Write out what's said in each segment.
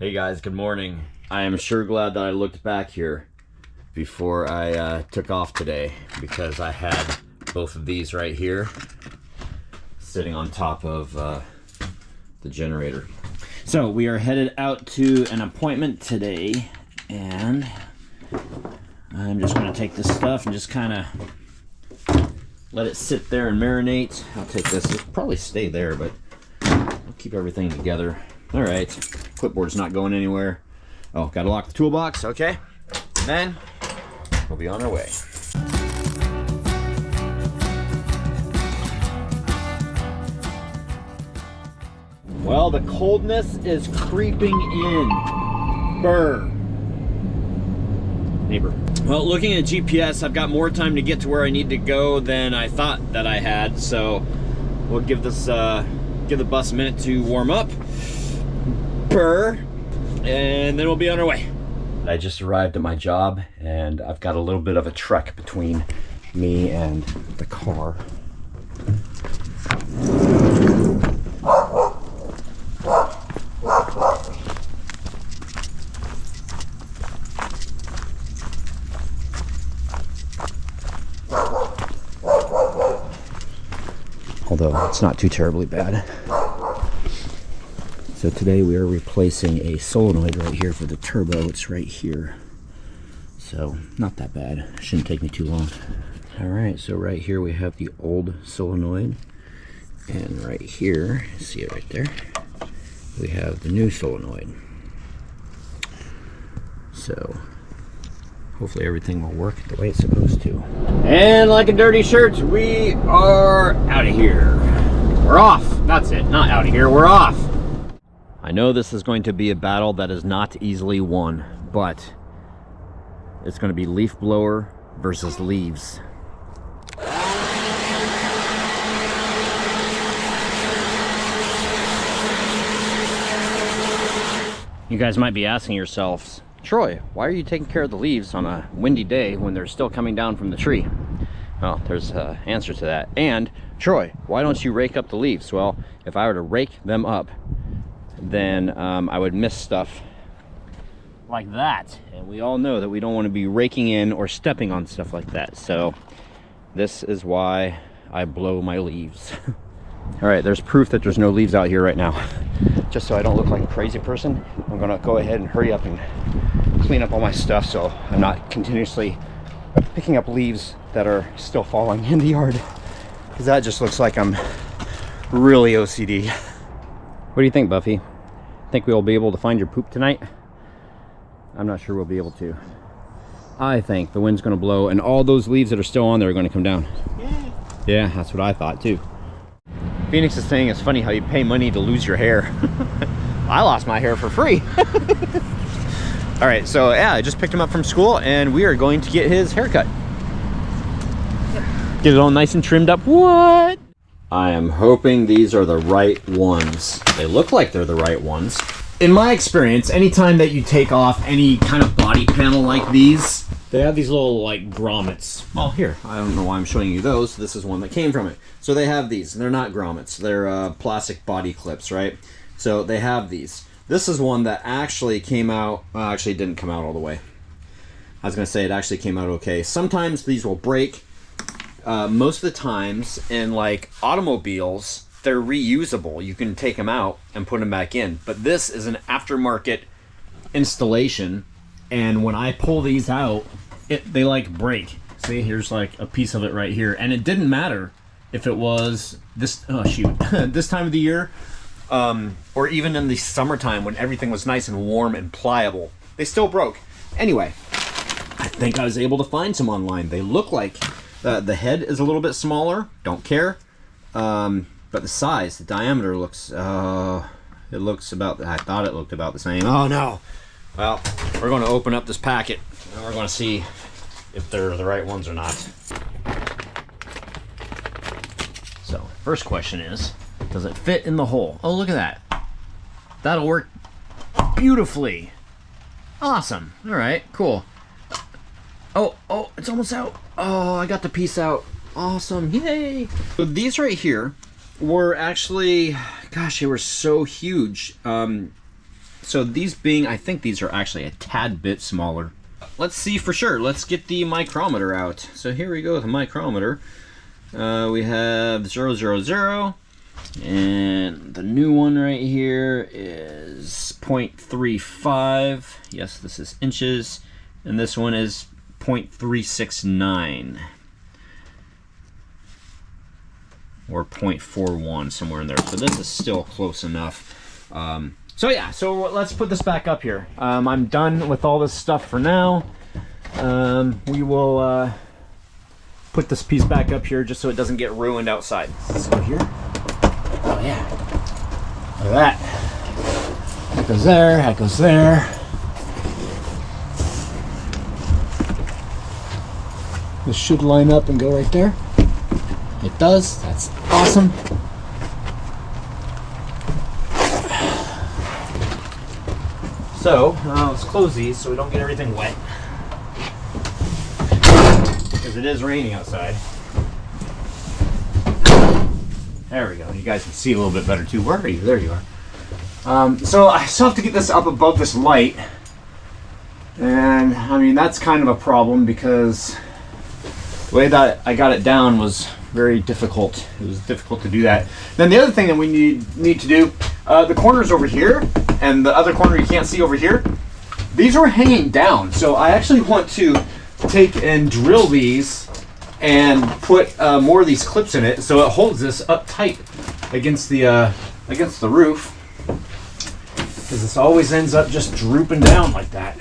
Hey guys, good morning. I am sure glad that I looked back here before I took off today, because I had both of these right here sitting on top of the generator. So we are headed out to an appointment today, and I'm just going to take this stuff and just kind of let it sit there and marinate. I'll take this. It'll probably stay there, but I'll keep everything together. All right, clipboard's not going anywhere. Oh, gotta lock the toolbox, okay. Then we'll be on our way. Well, the coldness is creeping in. Brr. Neighbor. Well, looking at GPS, I've got more time to get to where I need to go than I thought that I had, so we'll give this give the bus a minute to warm up. Brr. And then we'll be on our way. I just arrived at my job, and I've got a little bit of a trek between me and the car. Although it's not too terribly bad. So today we are replacing a solenoid right here for the turbo. It's right here. So not that bad. Shouldn't take me too long. All right, so right here we have the old solenoid. And right here, see it right there, we have the new solenoid. So hopefully everything will work the way it's supposed to. And like a dirty shirt, we are out of here. We're off. That's it. Not out of here. We're off. I know this is going to be a battle that is not easily won, but it's going to be leaf blower versus leaves. You guys might be asking yourselves, Troy, why are you taking care of the leaves on a windy day when they're still coming down from the tree? Well, there's an answer to that. And Troy, why don't you rake up the leaves? Well, if I were to rake them up, then I would miss stuff like that. And we all know that we don't want to be raking in or stepping on stuff like that. So this is why I blow my leaves. All right, there's proof that there's no leaves out here right now. Just so I don't look like a crazy person, I'm gonna go ahead and hurry up and clean up all my stuff so I'm not continuously picking up leaves that are still falling in the yard, because that just looks like I'm really OCD. What do you think, Buffy? Think we'll be able to find your poop tonight? I'm not sure we'll be able to. I think the wind's gonna blow and all those leaves that are still on there are gonna come down. Yeah, that's what I thought too. Phoenix is saying it's funny how you pay money to lose your hair. I lost my hair for free. All right, so yeah, I just picked him up from school and we are going to get his haircut. Get it all nice and trimmed up. What? I am hoping these are the right ones. They look like they're the right ones. In my experience, anytime that you take off any kind of body panel like these, they have these little like grommets. Well, here, I don't know why I'm showing you those. This is one that came from it. So they have these. They're not grommets. They're plastic body clips, right? So they have these. This is one that actually came out, well, actually it didn't come out all the way. I was gonna say it actually came out okay. Sometimes these will break. Most of the times in like automobiles, they're reusable. You can take them out and put them back in. But this is an aftermarket installation, and when I pull these out, they like break. See, here's like a piece of it right here, and it didn't matter if it was this this time of the year, or even in the summertime when everything was nice and warm and pliable. They still broke. Anyway, I think I was able to find some online. They look like the head is a little bit smaller. Don't care. But the size, the diameter looks, it looks about, I thought it looked about the same. Oh no. Well, we're going to open up this packet and we're going to see if they're the right ones or not. So, first question is, does it fit in the hole? Oh, look at that. That'll work beautifully. Awesome. All right, cool. Oh, it's almost out. Oh, I got the piece out. Awesome, yay. So these right here were actually, gosh, they were so huge. So these being, I think these are actually a tad bit smaller. Let's see for sure. Let's get the micrometer out. So here we go with the micrometer. We have 000, and the new one right here is 0.35. Yes, this is inches, and this one is 0.369 or 0.41, somewhere in there. So this is still close enough. So yeah, so let's put this back up here. I'm done with all this stuff for now. We will put this piece back up here just so it doesn't get ruined outside. So here, oh yeah, look at that. That goes there, that goes there. This should line up and go right there. It does, that's awesome. So, let's close these so we don't get everything wet. Because it is raining outside. There we go. You guys can see a little bit better too. Where are you? There you are. So I still have to get this up above this light. And, I mean, that's kind of a problem because the way that I got it down was very difficult. It was difficult to do that. Then the other thing that we need to do, the corners over here and the other corner you can't see over here, these are hanging down. So I actually want to take and drill these and put more of these clips in it so it holds this up tight against the roof, because this always ends up just drooping down like that.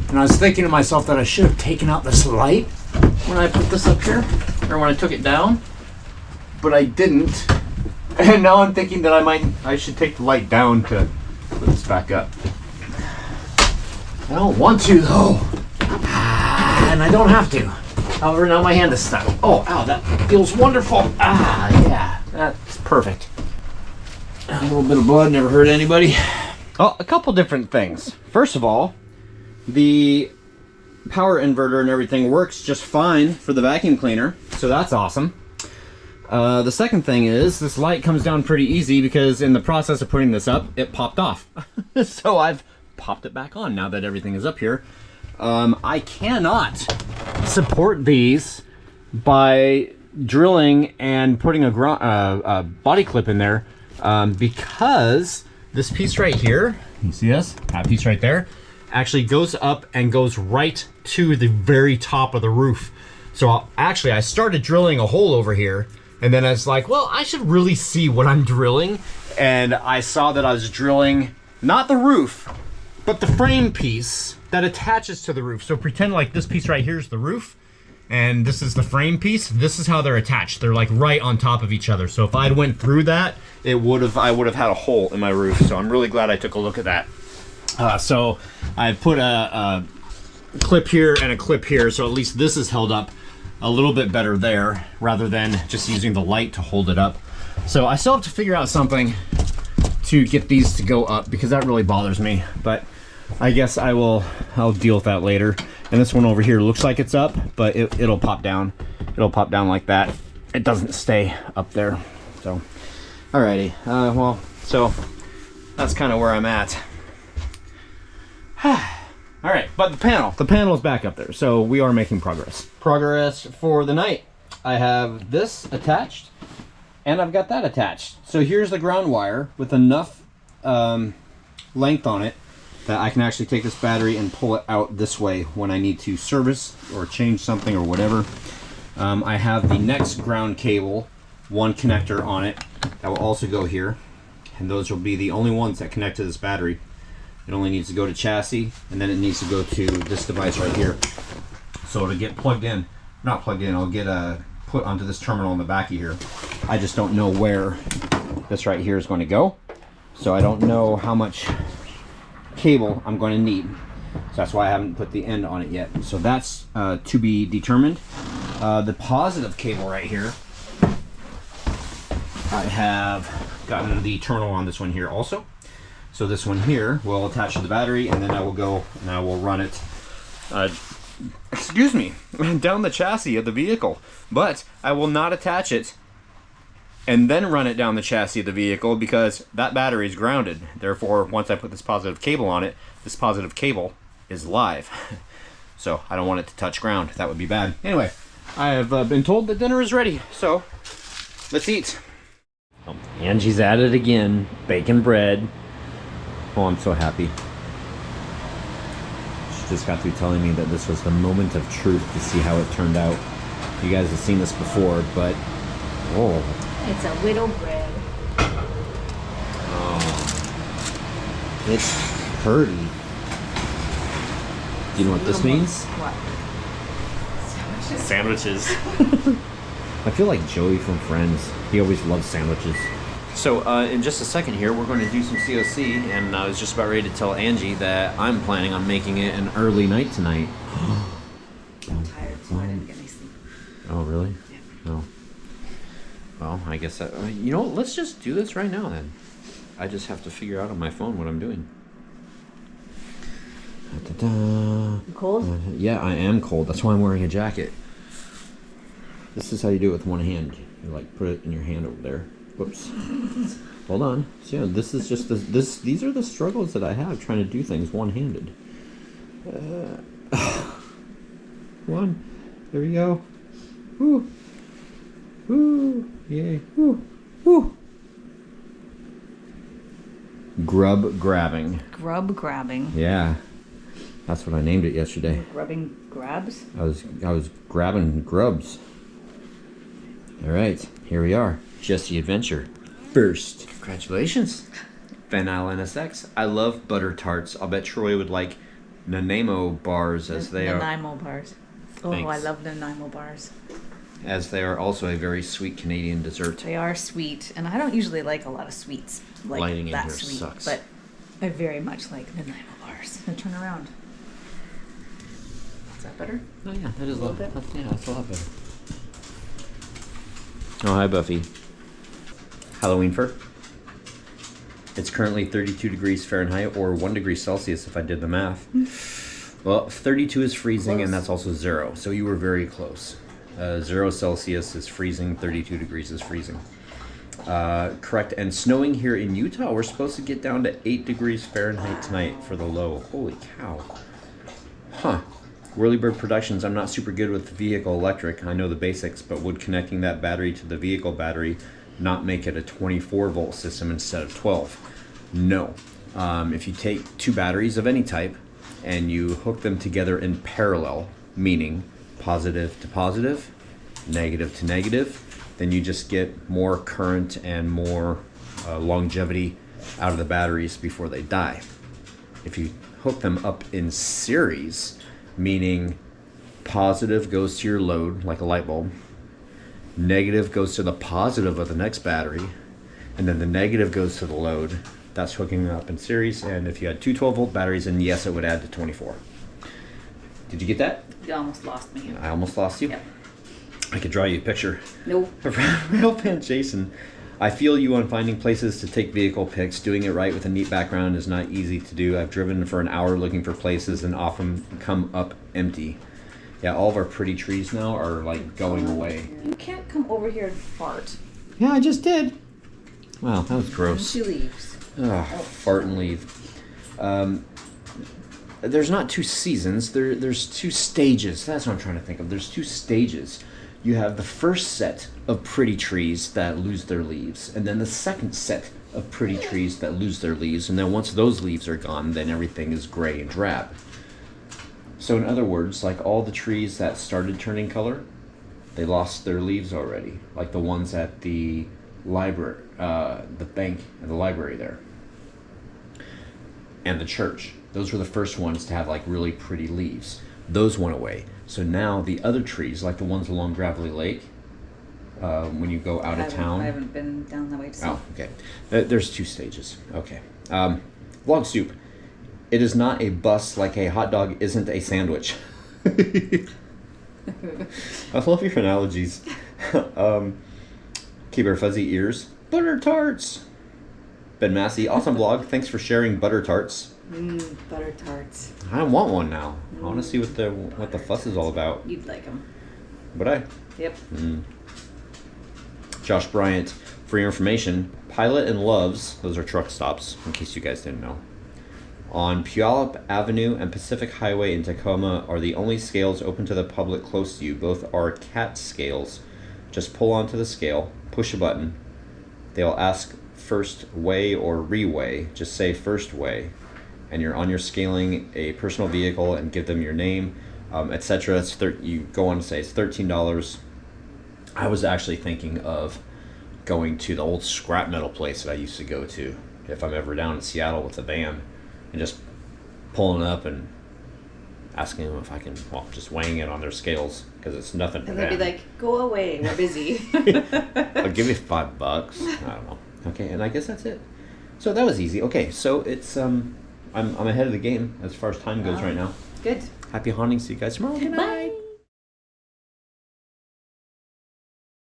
And I was thinking to myself that I should have taken out this light when I put this up here, or when I took it down, but I didn't. And now I'm thinking that I should take the light down to put this back up. I don't want to though, and I don't have to. However, now my hand is stuck. Oh, ow, that feels wonderful. Ah, yeah, that's perfect. A little bit of blood never hurt anybody. Oh, a couple different things. First of all, the power inverter and everything works just fine for the vacuum cleaner, so that's awesome. The second thing is this light comes down pretty easy because in the process of putting this up, it popped off. So I've popped it back on now that everything is up here. I cannot support these by drilling and putting a body clip in there because this piece right here, you see this? That piece right there actually goes up and goes right to the very top of the roof. So actually I started drilling a hole over here, and then I was like, well, I should really see what I'm drilling. And I saw that I was drilling not the roof, but the frame piece that attaches to the roof. So pretend like this piece right here is the roof, and this is the frame piece. This is how they're attached. They're like right on top of each other. So if I'd went through that, I would have had a hole in my roof. So I'm really glad I took a look at that. So I put a clip here and a clip here, so at least this is held up a little bit better there, rather than just using the light to hold it up. So I still have to figure out something to get these to go up, because that really bothers me, but I guess I'll deal with that later. And this one over here looks like it's up, but it'll pop down. It'll pop down like that. It doesn't stay up there. So, alrighty. Well, so that's kind of where I'm at. All right, but the panel is back up there, so we are making progress. Progress for the night. I have this attached, and I've got that attached. So here's the ground wire with enough length on it that I can actually take this battery and pull it out this way when I need to service or change something or whatever. I have the next ground cable, one connector on it, that will also go here, and those will be the only ones that connect to this battery. It only needs to go to chassis, and then it needs to go to this device right here. So it'll get plugged in, not plugged in, it'll get put onto this terminal in the back of here. I just don't know where this right here is going to go. So I don't know how much cable I'm going to need. So that's why I haven't put the end on it yet. So that's to be determined. The positive cable right here, I have gotten the terminal on this one here also. So this one here will attach to the battery, and then I will go and I will run it, down the chassis of the vehicle. But I will not attach it and then run it down the chassis of the vehicle because that battery is grounded. Therefore, once I put this positive cable on it, this positive cable is live. So I don't want it to touch ground. That would be bad. Anyway, I have been told that dinner is ready, so let's eat. Oh, Angie's at it again. Bacon bread. Oh, I'm so happy. She just got through telling me that this was the moment of truth to see how it turned out. You guys have seen this before, but oh. It's a widow bread. Oh. It's curdy. Do you know what this means? What? Sandwiches. I feel like Joey from Friends. He always loves sandwiches. So in just a second here, we're going to do some COC, and I was just about ready to tell Angie that I'm planning on making it an early night tonight. I'm tired, so I didn't get any sleep. Oh, really? Yeah. Oh. Well, I guess that, you know, let's just do this right now then. I just have to figure out on my phone what I'm doing. You cold? Yeah, I am cold. That's why I'm wearing a jacket. This is how you do it with one hand. You like put it in your hand over there. Whoops. Hold on. So yeah, this is just these are the struggles that I have trying to do things one-handed. One. There we go. Woo. Woo. Yay. Woo. Woo. Grub grabbing. Grub grabbing. Yeah. That's what I named it yesterday. Grubbing grabs? I was grabbing grubs. All right, here we are. Just the adventure. First, congratulations, Phenyl NSX. I love butter tarts. I'll bet Troy would like Nanaimo bars as they are. Nanaimo bars. Oh, Thanks. I love Nanaimo bars. As they are also a very sweet Canadian dessert. They are sweet, and I don't usually like a lot of sweets. Like Lighting in that here sweet, sucks. but I very much like Nanaimo bars. Now turn around. Is that better? Oh yeah, that is a lot. bit? Yeah, that's a lot better. Oh, hi Buffy. Halloween fur. It's currently 32 degrees Fahrenheit or 1 degree Celsius if I did the math. Well, 32 is freezing. Close. And that's also 0. So you were very close. 0 Celsius is freezing, 32 degrees is freezing. Correct. And snowing here in Utah, we're supposed to get down to 8 degrees Fahrenheit tonight for the low. Holy cow. Huh. Whirlybird Productions, I'm not super good with vehicle electric. I know the basics, but would connecting that battery to the vehicle battery not make it a 24 volt system instead of 12? No. If you take two batteries of any type and you hook them together in parallel, meaning positive to positive, negative to negative, then you just get more current and more longevity out of the batteries before they die. If you hook them up in series, meaning positive goes to your load like a light bulb, negative goes to the positive of the next battery, and then the negative goes to the load, that's hooking them up in series. And if you had two 12 volt batteries, then yes, it would add to 24. Did you get that? You almost lost me. I almost lost you? Yep. I could draw you a picture. Nope. Real fan Jason. I feel you on finding places to take vehicle pics. Doing it right with a neat background is not easy to do. I've driven for an hour looking for places and often come up empty. Yeah, all of our pretty trees now are like going away. You can't come over here and fart. Yeah, I just did. Wow, that was gross. She leaves. Ugh, fart and leave. There's not two seasons. There's two stages. That's what I'm trying to think of. There's two stages. You have the first set of pretty trees that lose their leaves, and then the second set of pretty trees that lose their leaves, and then once those leaves are gone, then everything is gray and drab. So in other words, like all the trees that started turning color, they lost their leaves already, like the ones at the library, the bank and the library there, and the church. Those were the first ones to have like really pretty leaves. Those went away. So now the other trees, like the ones along Gravelly Lake, when you go out of town. I haven't been down that way to see. Oh, okay. There's two stages. Okay. Vlog soup. It is not a bus like a hot dog isn't a sandwich. I love your analogies. Keep our fuzzy ears. Butter tarts. Ben Massey, awesome vlog. Thanks for sharing butter tarts. Butter tarts. I want one now. I want to see what the fuss is all about. You'd like them. Would I? Yep. Josh Bryant, For your information, Pilot and Love's, those are truck stops, in case you guys didn't know, on Puyallup Avenue and Pacific Highway in Tacoma are the only scales open to the public close to you. Both are CAT scales. Just pull onto the scale, push a button. They'll ask first weigh or reweigh. Just say first weigh. And you're on your scaling a personal vehicle and give them your name, etc. You go on to say it's $13. I was actually thinking of going to the old scrap metal place that I used to go to if I'm ever down in Seattle with a van, and just pulling up and asking them if I can, well, just weighing it on their scales, because it's nothing for And them. they'd be like, go away, we're busy. I'll give you $5. I don't know. Okay, and I guess that's it. So that was easy. Okay, so it's I'm ahead of the game as far as time goes right now. Good. Happy haunting. See you guys tomorrow. Good night. Bye.